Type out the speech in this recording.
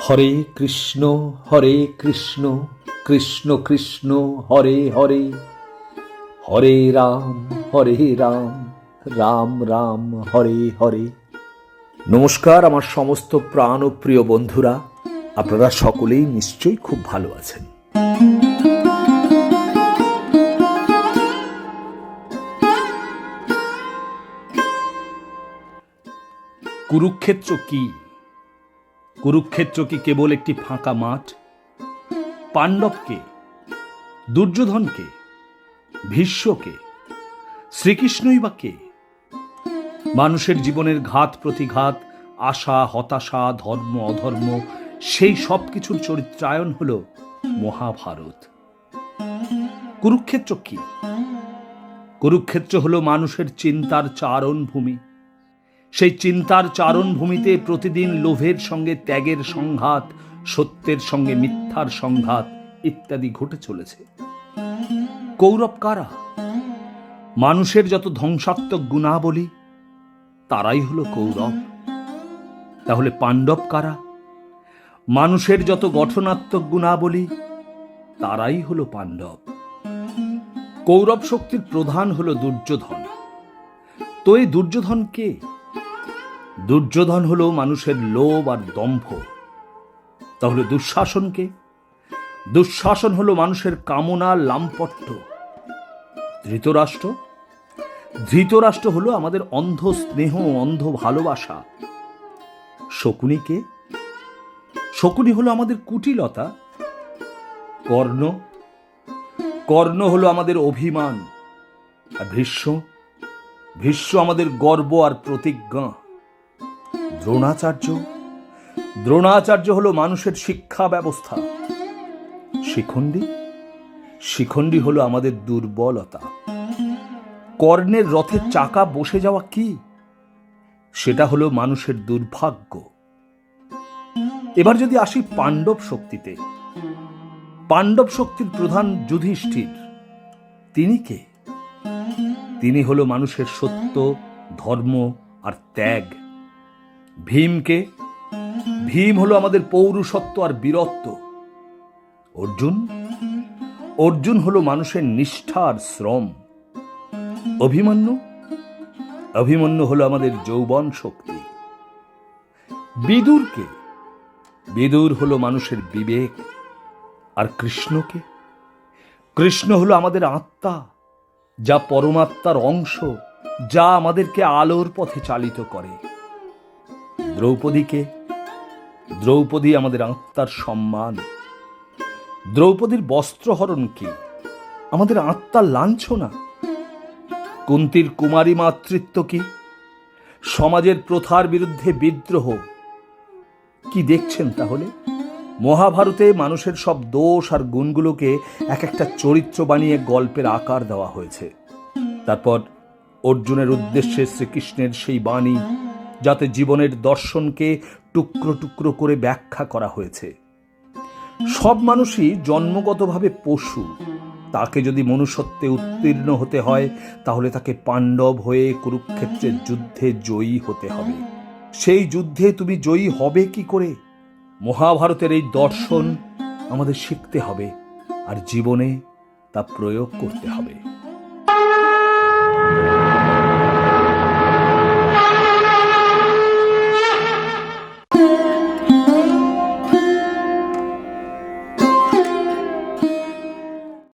হরে কৃষ্ণ কৃষ্ণ কৃষ্ণ হরে হরে, হরে রাম রাম রাম হরে হরে। নমস্কার আমার সমস্ত প্রাণ ও প্রিয় বন্ধুরা, আপনারা সকলেই নিশ্চয়ই খুব ভালো আছেন। কুরুক্ষেত্র কি? কুরুক্ষেত্র কি কেবল একটি ফাঁকা মাঠ? পাণ্ডবকে, দুর্যোধনকে, ভীষ্মকে, শ্রীকৃষ্ণই বা কে? মানুষের জীবনের ঘাত প্রতিঘাত, আশা হতাশা, ধর্ম অধর্ম, সেই সব কিছুর চরিত্রায়ন হল মহাভারত। কুরুক্ষেত্র কি? কুরুক্ষেত্র হল মানুষের চিন্তার চারণভূমি। সেই চিন্তার চারণভূমিতে প্রতিদিন লোভের সঙ্গে ত্যাগের সংঘাত, সত্যের সঙ্গে মিথ্যার সংঘাত ইত্যাদি ঘটে চলেছে। কৌরব কারা? মানুষের যত ধ্বংসাত্মক গুণাবলী তারাই হলো কৌরব। তাহলে পাণ্ডব কারা? মানুষের যত গঠনাত্মক গুণাবলী তারাই হলো পাণ্ডব। কৌরব শক্তির প্রধান হলো দুর্যোধন। তো এই দুর্যোধন কে? দুর্যোধন হলো মানুষের লোভ আর দম্ভ। তাহলে দুঃশাসন কে? দুঃশাসন হলো মানুষের কামনা, লাম্পট্য। ধৃতরাষ্ট্র? ধৃতরাষ্ট্র হলো আমাদের অন্ধ স্নেহ, অন্ধ ভালোবাসা। শকুনি কে? শকুনি হলো আমাদের কুটিলতা। কর্ণ? কর্ণ হলো আমাদের অভিমান। আর ভীষ্ম? ভীষ্ম আমাদের গর্ব আর প্রতিজ্ঞা। দ্রোণাচার্য? দ্রোণাচার্য হলো মানুষের শিক্ষা ব্যবস্থা। শিখণ্ডী? শিখণ্ডী হলো আমাদের দুর্বলতা। কর্ণের রথের চাকা বসে যাওয়া কি? সেটা হলো মানুষের দুর্ভাগ্য। এবার যদি আসি পাণ্ডব শক্তিতে, পাণ্ডব শক্তির প্রধান যুধিষ্ঠির। তিনি কে? তিনি হলো মানুষের সত্য, ধর্ম আর ত্যাগ। ভীমকে? ভীম হলো আমাদের পৌরুষত্ব আর বীরত্ব। অর্জুন? অর্জুন হলো মানুষের নিষ্ঠা আর শ্রম। অভিমন্যু? অভিমন্যু হলো আমাদের যৌবন শক্তি। বিদুরকে? বিদুর হলো মানুষের বিবেক। আর কৃষ্ণকে? কৃষ্ণ হলো আমাদের আত্মা, যা পরমাত্মার অংশ, যা আমাদেরকে আলোর পথে চালিত করে। দ্রৌপদীকে? দ্রৌপদী আমাদের আত্মার সম্মান। দ্রৌপদীর বস্ত্রহরণ কি? আমাদের আত্মার লাঞ্ছনা। কুন্তীর কুমারী মাতৃত্ব কি? সমাজের প্রথার বিরুদ্ধে বিদ্রোহ। কি দেখছেন তাহলে? মহাভারতে মানুষের সব দোষ আর গুণগুলোকে এক একটা চরিত্র বানিয়ে গল্পের আকার দেওয়া হয়েছে। তারপর অর্জুনের উদ্দেশ্যে শ্রীকৃষ্ণের সেই বাণী, যাতে জীবনের দর্শনকে টুকরো টুকরো করে ব্যাখ্যা করা হয়েছে। সব মানুষই জন্মগতভাবে পশু। তাকে যদি মনুষ্যত্বে উত্তীর্ণ হতে হয়, তাহলে তাকে পাণ্ডব হয়ে কুরুক্ষেত্রের যুদ্ধে জয়ী হতে হবে। সেই যুদ্ধে তুমি জয়ী হবে কি করে? মহাভারতের এই দর্শন আমাদের শিখতে হবে আর জীবনে তা প্রয়োগ করতে হবে।